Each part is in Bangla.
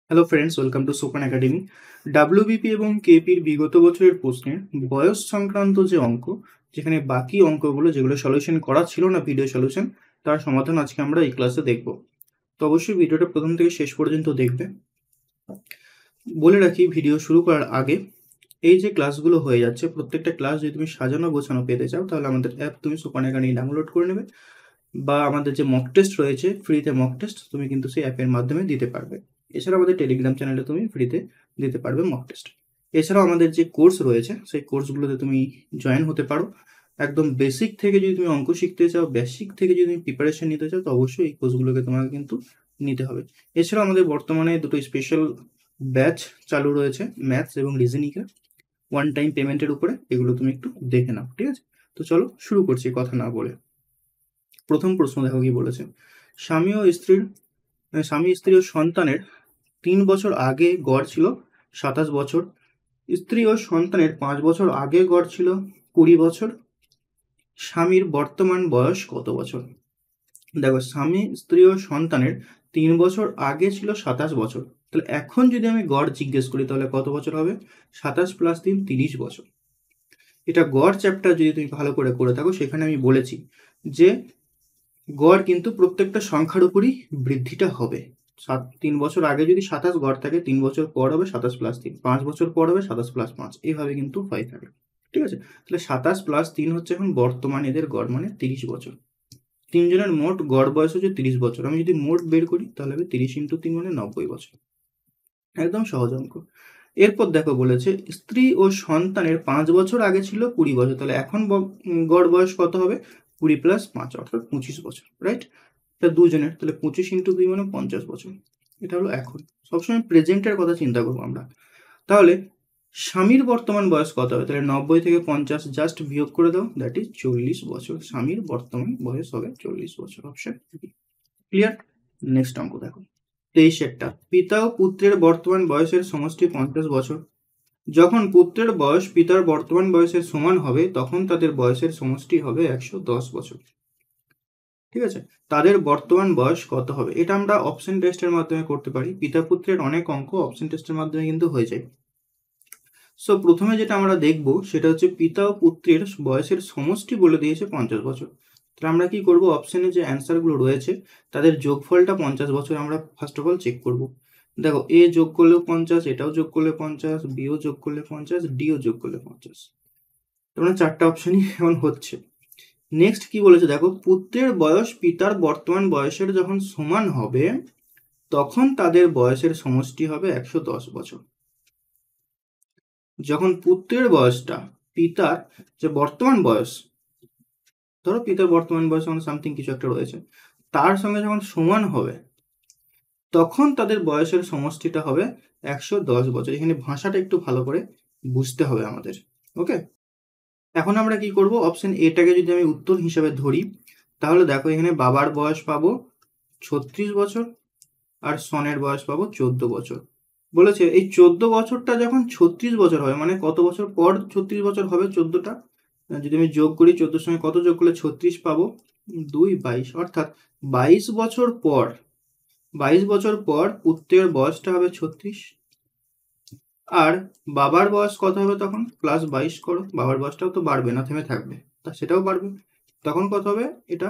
হ্যালো ফ্রেন্ডস, ওয়েলকাম টু সোপান একাডেমি। ডাব্লিউবিপি এবং কেপির বিগত বছরের প্রশ্নের বয়স সংক্রান্ত যে অঙ্ক, যেখানে বাকি অঙ্কগুলো যেগুলো সলিউশন করা ছিল না ভিডিও সলিউশন, তার সমাধান আজকে আমরা এই ক্লাসে দেখব। তো অবশ্যই ভিডিওটা প্রথম থেকে শেষ পর্যন্ত দেখবে। বলে রাখি ভিডিও শুরু করার আগে, এই যে ক্লাসগুলো হয়ে যাচ্ছে প্রত্যেকটা ক্লাস যদি তুমি সাজানো গোছানো পেতে চাও তাহলে আমাদের অ্যাপ তুমি সোপান একাডেমি ডাউনলোড করে নেবে, বা আমাদের যে মক টেস্ট রয়েছে ফ্রিতে মক টেস্ট তুমি কিন্তু সেই অ্যাপের মাধ্যমে দিতে পারবে। এছাড়া আমাদের টেলিগ্রাম চ্যানেলে তুমি ফ্রিতে দিতে পারবে মক টেস্ট। এছাড়াও আমাদের যে কোর্স রয়েছে সেই কোর্সগুলোতে তুমি জয়েন হতে পারো। একদম বেসিক থেকে যদি তুমি অঙ্ক শিখতে চাও, বেসিক থেকে যদি তুমি প্রিপারেশন নিতে চাও, তো অবশ্যই এই কোর্সগুলোকে তোমাকে কিন্তু নিতে হবে। এছাড়াও আমাদের বর্তমানে দুটো স্পেশাল ব্যাচ চালু রয়েছে, ম্যাথস এবং রিজনিংয়ের ওয়ান টাইম পেমেন্টের উপরে। এগুলো তুমি একটু দেখে নাও, ঠিক আছে? তো চলো শুরু করছি কথা না বলে। প্রথম প্রশ্ন দেখো কি বলেছে। স্বামী স্ত্রী ও সন্তানের 3 বছর আগে গড় ছিল 27 বছর, স্ত্রী ও সন্তানের 5 বছর আগে গড় ছিল 20 বছর। স্বামীর বর্তমান বয়স কত বছর? দেখো, স্বামী স্ত্রী ও সন্তানের 3 বছর আগে ছিল 27 বছর, তাহলে এখন যদি আমি গড় জিজ্ঞেস করি তাহলে কত বছর হবে? 27 প্লাস 3 30 বছর। এটা গড় চ্যাপ্টার যদি তুমি ভালো করে থাকো, সেখানে আমি বলেছি যে গড় কিন্তু প্রত্যেকটা সংখ্যার উপরই বৃদ্ধিটা হবে। 3 বছর আগে যদি 27 গড় থাকে, 3 বছর পর হবে 27 প্লাস 3, 5 বছর পর হবে 27 প্লাস 5, এইভাবে কিন্তু হয়ে থাকে। ঠিক আছে? তাহলে 27 প্লাস 3 হচ্ছে এখন বর্তমান এদের গড়, মানে 30 বছর। তিনজনের মোট গড় বয়স হচ্ছে 30 বছর। আমি যদি মোট বের করি তাহলে হবে 30 ইন্টু 3 মানে 90 বছর। একদম সহজ অঙ্ক। এরপর দেখো বলেছে স্ত্রী ও সন্তানের 5 বছর আগে ছিল 20 বছর, তাহলে এখন গড় বয়স কত হবে? 20 প্লাস 5 অর্থাৎ 25 বছর, রাইট? এটা দুজনের, তাহলে 25 ইন্টু 2 মানে 50 বছর। এটা হলো এখন। সবসময় প্রেজেন্টের কথা চিন্তা করবো আমরা। তাহলে স্বামীর বর্তমান বয়স কত হবে? তাহলে 90 থেকে 50 জাস্ট বিয়োগ করে দাও, দ্যাট ইজ 40 বছর। স্বামীর বর্তমান বয়স হবে 40 বছর। Option clear. নেক্সট অঙ্ক দেখো 23 পিতা ও পুত্রের বর্তমান বয়সের সমষ্টি 50 বছর। যখন পুত্রের বয়স পিতার বর্তমান বয়সের সমান হবে তখন তাদের বয়সের সমষ্টি হবে 110 বছর। ঠিক আছে? তাদের বর্তমান বয়স কত হবে? এটা আমরা অপশন টেস্টের মাধ্যমে করতে পারি। পিতা পুত্রের অনেক অঙ্ক অপশন টেস্টের মাধ্যমে কিন্তু হয়ে যায়। সো প্রথমে যেটা আমরা দেখব সেটা হচ্ছে পিতা ও পুত্রের বয়সের সমষ্টি বলে দিয়েছে 50 বছর। তাহলে আমরা কি করব? অপশনে যে অ্যান্সারগুলো রয়েছে তাদের যোগফলটা 50 বছর আমরা ফার্স্ট অফ অল চেক করব। দেখো, এ যোগ করলেও 50, এটাও যোগ করলে 50, বিও যোগ করলে 50, ডিও যোগ করলে 50। তোমরা চারটা অপশনই এখন হচ্ছে। নেক্সট কি বলেছে দেখো, পুত্রের বয়স পিতার বর্তমান বয়সের যখন সমান হবে তখন তাদের বয়সের সমষ্টি হবে 110 বছর। যখন পুত্রের বয়সটা পিতার যে বর্তমান বয়স, ধরো পিতার বর্তমান বয়স যখন সামথিং কিছু একটা রয়েছে, তার সঙ্গে যখন সমান হবে তখন তাদের বয়সের সমষ্টিটা হবে 110 বছর। এখানে ভাষাটা একটু ভালো করে বুঝতে হবে আমাদের। ওকে, এখন আমরা কি করব? অপশন এটাকে যদি আমি উত্তর হিসাবে ধরি তাহলে দেখো এখানে বাবার বয়স পাবো 36 বছর আর সনের বয়স পাবো 14 বছর। বলেছে এই 14 বছরটা যখন 36 বছর হবে, মানে কত বছর পর 36 বছর হবে 14টা? যদি আমি যোগ করি 14 সঙ্গে কত যোগ করলে 36 পাবো? 2 22, অর্থাৎ 22 বছর পর 22 বছর পর পুত্রের বয়সটা হবে 36। আর বাবার বয়স কত হবে তখন? প্লাস 22 করো, বাবার বয়সটাও তো বাড়বে না, থেমে থাকবে, তা সেটাও বাড়বে। তখন কত হবে? এটা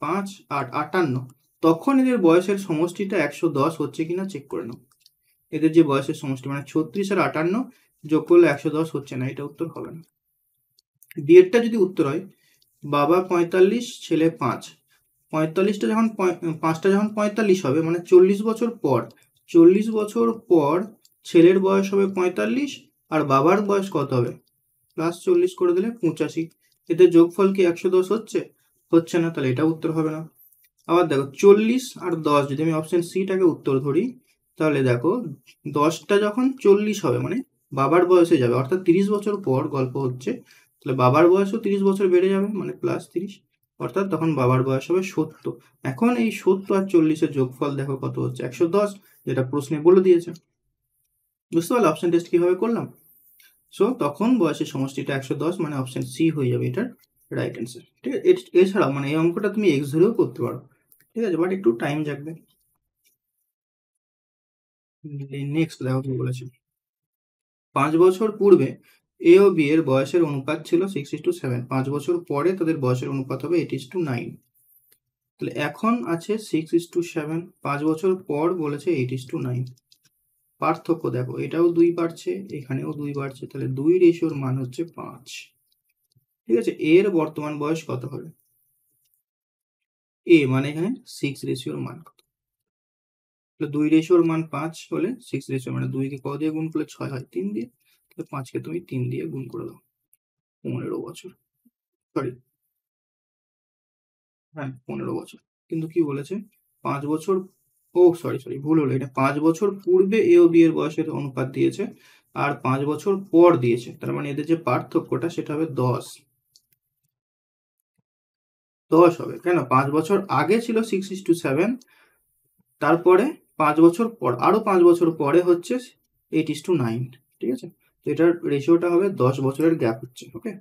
5 8 58। তখন এদের বয়সের সমষ্টিটা 110 হচ্ছে কিনা চেক করে নাও। এদের যে বয়সের সমষ্টি মানে 36 আর 58 যোগ করলে 110 হচ্ছে না, এটা উত্তর হবে না। বিয়েরটা যদি উত্তর হয় বাবা 45 ছেলে 5, 45টা যখন 5টা যখন 45 হবে মানে 40 বছর পর, 40 বছর পর ছেলের বয়স হবে 45 আর বাবার বয়স কত হবে? প্লাস 40 করে দিলে 85। এদের যোগফল কি 110 হচ্ছে? হচ্ছে না, তাহলে এটা উত্তর হবে না। আবার দেখো 40 আর 10 যদি আমি অপশন সিটাকে উত্তর ধরি তাহলে দেখো 10টা যখন 40 হবে মানে বাবার বয়সে যাবে, অর্থাৎ 30 বছর পর গল্প হচ্ছে, তাহলে বাবার বয়সও 30 বছর বেড়ে যাবে মানে প্লাস 30, অর্থাৎ তখন বাবার বয়স হবে 70। এখন এই 70 আর 40-এর যোগফল দেখো কত হচ্ছে? 110, যেটা প্রশ্নে বলে দিয়েছে। বুঝতে পারলে অপশন টেস্ট কিভাবে করলাম? সো তখন বয়সের সমষ্টিটা 110, মানে অপশন সি হয়ে যাবে এটার রাইট অ্যান্সার। ঠিক আছে? এছাড়াও মানে এই অঙ্কটা তুমি এক্স ধরেও করতে পারো, ঠিক আছে, বাট একটু টাইম লাগবে। নেক্সট দেখো কি বলেছে। 5 বছর পূর্বে এ ও বি এর বয়সের অনুপাত ছিল 6:7। 5 বছর পরে তাদের বয়সের অনুপাত হবে 8:9। তাহলে এখন আছে 6:7, 5 বছর পর বলেছে 8:9। পার্থক্য দেখো, এটাও 2 বাড়ছে, এখানেও 2 বাড়ছে, তাহলে 2 রেশিওর মান হচ্ছে 5। ঠিক আছে, এর বর্তমান বয়স কত হবে? এ মানে এখানে 6 রেশিওর মান কত? তাহলে 2 রেশিওর মান 5 হলে 6 রেশিও মানে 2 কে কত দিয়ে গুণ করলে 6 হয়? 3 দিয়ে। তাহলে 5 কে তুমি 3 দিয়ে গুণ করে দাও। 15 বছর, সরি, হ্যাঁ 15 বছর। কিন্তু কি বলেছে? 5 বছর, ও সরি সরি ভুল হলো, এটা 5 বছর পূর্বে এ ও বি এর বয়সের অনুপাত দিয়েছে আর 5 বছর পর দিয়েছে, তার মানে এদের যে পার্থক্যটা সেটা হবে 10। 10 হবে কেন? 5 বছর আগে ছিল 6:7, তারপরে 5 বছর পর আরো 5 বছর পরে হচ্ছে 8:9। ঠিক আছে, তো এটার রেশিওটা হবে 10 বছরের গ্যাপ হচ্ছে। ওকে,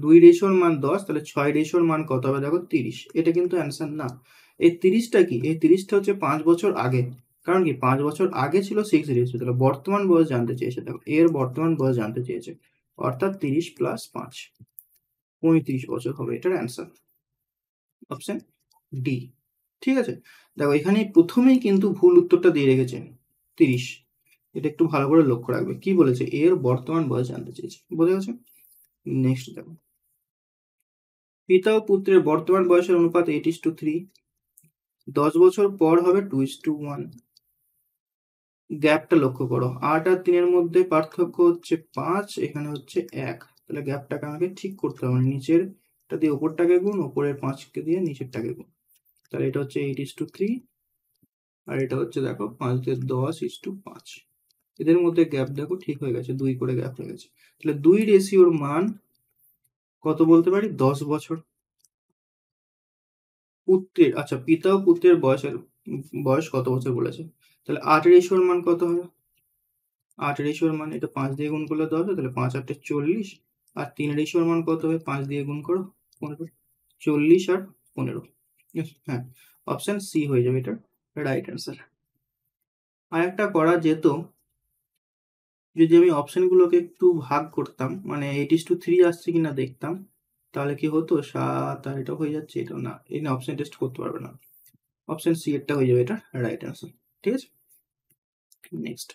2 রেশিওর মান 10, তাহলে 6 রেশিওর মান কত হবে দেখো? 30। এটা কিন্তু অ্যান্সার না। এই 30টা কি? এই 30টা হচ্ছে 5 বছর আগে। কারণ কি 5 বছর আগে ছিল 6 রেশিও, তাহলে বর্তমান বয়স জানতে চেয়েছে। দেখো এর বর্তমান বয়স জানতে চেয়েছে, অর্থাৎ 30 প্লাস 5, 35 বছর হবে এটার অ্যান্সার। Option D. ঠিক আছে, দেখো এখানে প্রথমেই কিন্তু ভুল উত্তরটা দিয়ে রেখেছে 30। এটা একটু ভালো করে লক্ষ্য রাখবে। কি বলেছে? এর বর্তমান বয়স জানতে চেয়েছে, বোঝা গেছে? নেক্সট দেখো, পিতা ও পুত্রের বর্তমান বয়সের অনুপাত 8:3। 10 বছর পর হবে 2:1। গ্যাপটা লক্ষ্য করো, 8 আর 3 মধ্যে পার্থক্য হচ্ছে 5, এখানে হচ্ছে 1। তাহলে গ্যাপটাকে আমাকে ঠিক করতে হবে, নিচেরটা দিয়ে উপরটাকে গুণ, উপরের 5কে দিয়ে নিচেরটাকে গুণ। তাহলে এটা হচ্ছে 8:3, আর এটা হচ্ছে দেখো 5 দিয়ে 10:5। এদের মধ্যে গ্যাপ দেখো ঠিক হয়ে গেছে, 2 করে গ্যাপ হয়ে গেছে। তাহলে 2 রেশিওর মান কত বলতে পারি? 10 বছর। পুত্রের, আচ্ছা পিতা ও পুত্রের বয়স কত বছর বলেছে? তাহলে 8 রেশিওর মান কত হবে? 8 রেশিওর মান, এটা 5 দিয়ে গুণ করলে 10 হয়, তাহলে 5 8 40। আর 3 রেশিওর মান কত হবে? 5 দিয়ে গুণ করো, 15। 40 আর 15। হ্যাঁ, অপশন সি হয়ে যাবে এটা রাইট অ্যান্সার। আর একটা করা যেত, যদি আমি অপশনগুলোকে একটু ভাগ করতাম, মানে 8:3 আসছে কিনা দেখতাম, তাহলে কি হতো? 7 আর এটা হয়ে যাচ্ছে, এটা না, এই অপশন টেস্ট করতে পারবে না। অপশন সি এরটা হয়ে যাবে এটা রাইট অ্যান্সার। ঠিক আছে, নেক্সট,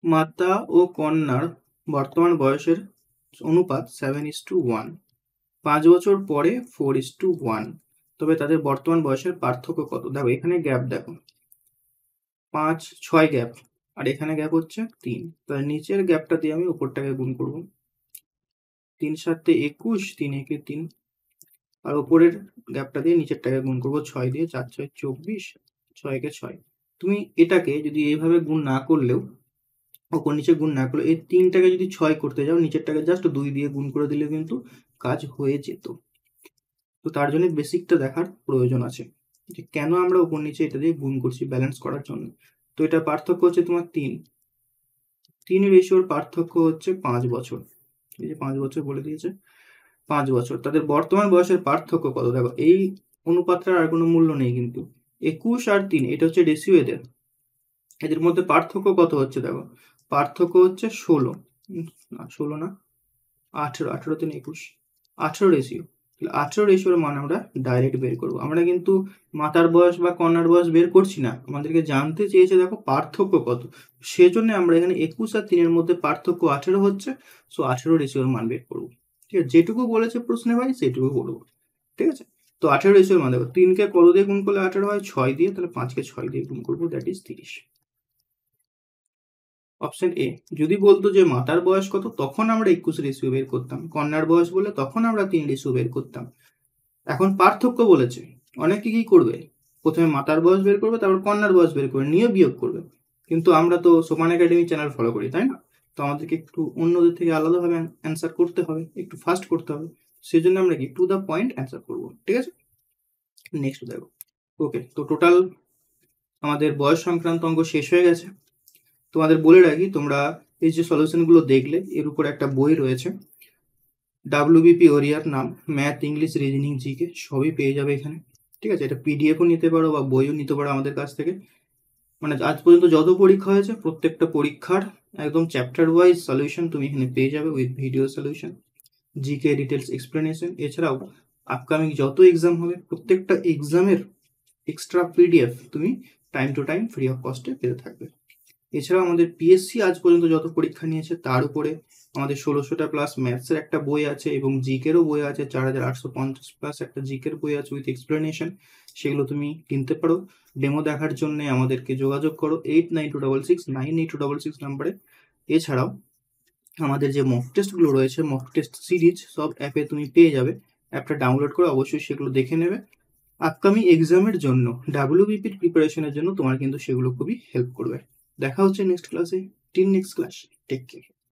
মাতা ও কন্যার বর্তমান বয়সের অনুপাত 7:1। 5 বছর পরে 4:1। তবে তাদের বর্তমান বয়সের পার্থক্য কত? দেখো এখানে গ্যাপ দেখো, 5 6 গ্যাপ, আর এখানে গ্যাপ হচ্ছে 3। তাহলে নিচের গ্যাপটা দিয়ে আমি উপরটাকে গুণ করব। 3 7 21, 3 1 3। আর উপরের গ্যাপটা দিয়ে নিচেরটাকে গুণ করবো 6 দিয়ে, 4 6 24, 6 কে 6। তুমি এটাকে যদি এইভাবে গুণ না করলেও, ওপর নিচে গুণ না করলে, এই 3টাকে যদি 6 করতে যাও, নিচেরটাকে জাস্ট 2 দিয়ে গুণ করে দিলে কিন্তু কাজ হয়ে যেত। তো তার জন্য বেসিকটা দেখার প্রয়োজন আছে, যে কেন আমরা ওপর নিচে এটা দিয়ে গুণ করছি ব্যালেন্স করার জন্য। তো এটা পার্থক্য হচ্ছে তোমার 3 রেশিওর পার্থক্য হচ্ছে 5 বছর। এই যে 5 বছর বলে দিয়েছে, 5 বছর। তাদের বর্তমান বয়সের পার্থক্য কত? দেখো এই অনুপাতটার আর কোনো মূল্য নেই কিন্তু, 21 আর 3 এটা হচ্ছে রেশিও এদের। এদের মধ্যে পার্থক্য কত হচ্ছে? দেখো পার্থক্য হচ্ছে 16, না 16 না, 18, 18 3 21, 18 রেশিও। তাহলে 18 রেশিওর মান আমরা ডাইরেক্ট বের করবো। আমরা কিন্তু মাতার বয়স বা কন্যার বয়স বের করছি না, আমাদেরকে জানতে চেয়েছে দেখো পার্থক্য কত। সেজন্য আমরা এখানে 21 আর 3 এর মধ্যে পার্থক্য 18 হচ্ছে, সো 18 রেশিওর মান বের করবো। ঠিক আছে, যেটুকু বলেছে প্রশ্নে ভাই সেটুকু বলবো। ঠিক আছে, তো 18 রেশিওর মান দেখো, 3কে কত দিয়ে গুণ করলে 18 হয়? 6 দিয়ে। তাহলে 5কে 6 দিয়ে গুণ করবো, দ্যাট ইজ 30। Option A. যদি বলতো যে মাতার বয়স কত, তখন আমরা 21 রেশিও বের করতাম, কন্যার বয়স বলে তখন আমরা 3 রেশিও বের করতাম। এখন পার্থক্য বলেছে, অনেকে কি করবে? প্রথমে মাতার বয়স বের করবে, তারপর কন্যার বয়স বের করে নিয়ে বিয়োগ করবে। কিন্তু আমরা তো সোপান একাডেমি চ্যানেল ফলো করি, তাই না? তো আমাদেরকে একটু অন্যদের থেকে আলাদাভাবে অ্যান্সার করতে হবে, একটু ফাস্ট করতে হবে। সেজন্য আমরা কি টু দ্য পয়েন্ট অ্যান্সার করবো। ঠিক আছে, নেক্সট দেখো। ওকে, তো টোটাল আমাদের বয়স সংক্রান্ত অঙ্ক শেষ হয়ে গেছে। তোমাদের বলে রাখি, তোমরা এই যে সলিউশনগুলো দেখলে, এর উপর একটা বই রয়েছে, WBP ওরিয়ার নাম, ম্যাথ ইংলিশ রিজনিং জিকে, সবই পেয়ে যাবে এখানে। ঠিক আছে, এটা পিডিএফও নিতে পারো বা বইও নিতে পারো আমাদের কাছ থেকে। মানে আজ পর্যন্ত যত পরীক্ষা হয়েছে প্রত্যেকটা পরীক্ষার একদম চ্যাপ্টার ওয়াইজ সলিউশন তুমি এখানে পেয়ে যাবে with video solution, GK details explanation. এছাড়াও আপকামিং যত এক্সাম হবে প্রত্যেকটা এক্সামের এক্সট্রা পিডিএফ তুমি time to time free of কস্টে পেতে থাকবে। এছাড়াও আমাদের পিএসসি আজ পর্যন্ত যত পরীক্ষা নিয়েছে তার উপরে আমাদের 1600টা প্লাস ম্যাথসের একটা বই আছে এবং জিকেরও বই আছে, 4850 প্লাস একটা জিকের বই আছে উইথ এক্সপ্লেনেশন। সেগুলো তুমি কিনতে পারো। ডেমো দেখার জন্য আমাদেরকে যোগাযোগ করো 8926698266 নাম্বারে। এছাড়াও আমাদের যে মক টেস্টগুলো রয়েছে, মক টেস্ট সিরিজ সব অ্যাপে তুমি পেয়ে যাবে। অ্যাপটা ডাউনলোড করে অবশ্যই সেগুলো দেখে নেবে। আপকামিং এক্সামের জন্য ডাব্লিউবিপির প্রিপারেশনের জন্য তোমার কিন্তু সেগুলো খুবই হেল্প করবে। দেখা হচ্ছে নেক্সট ক্লাসে। Till next class, take care.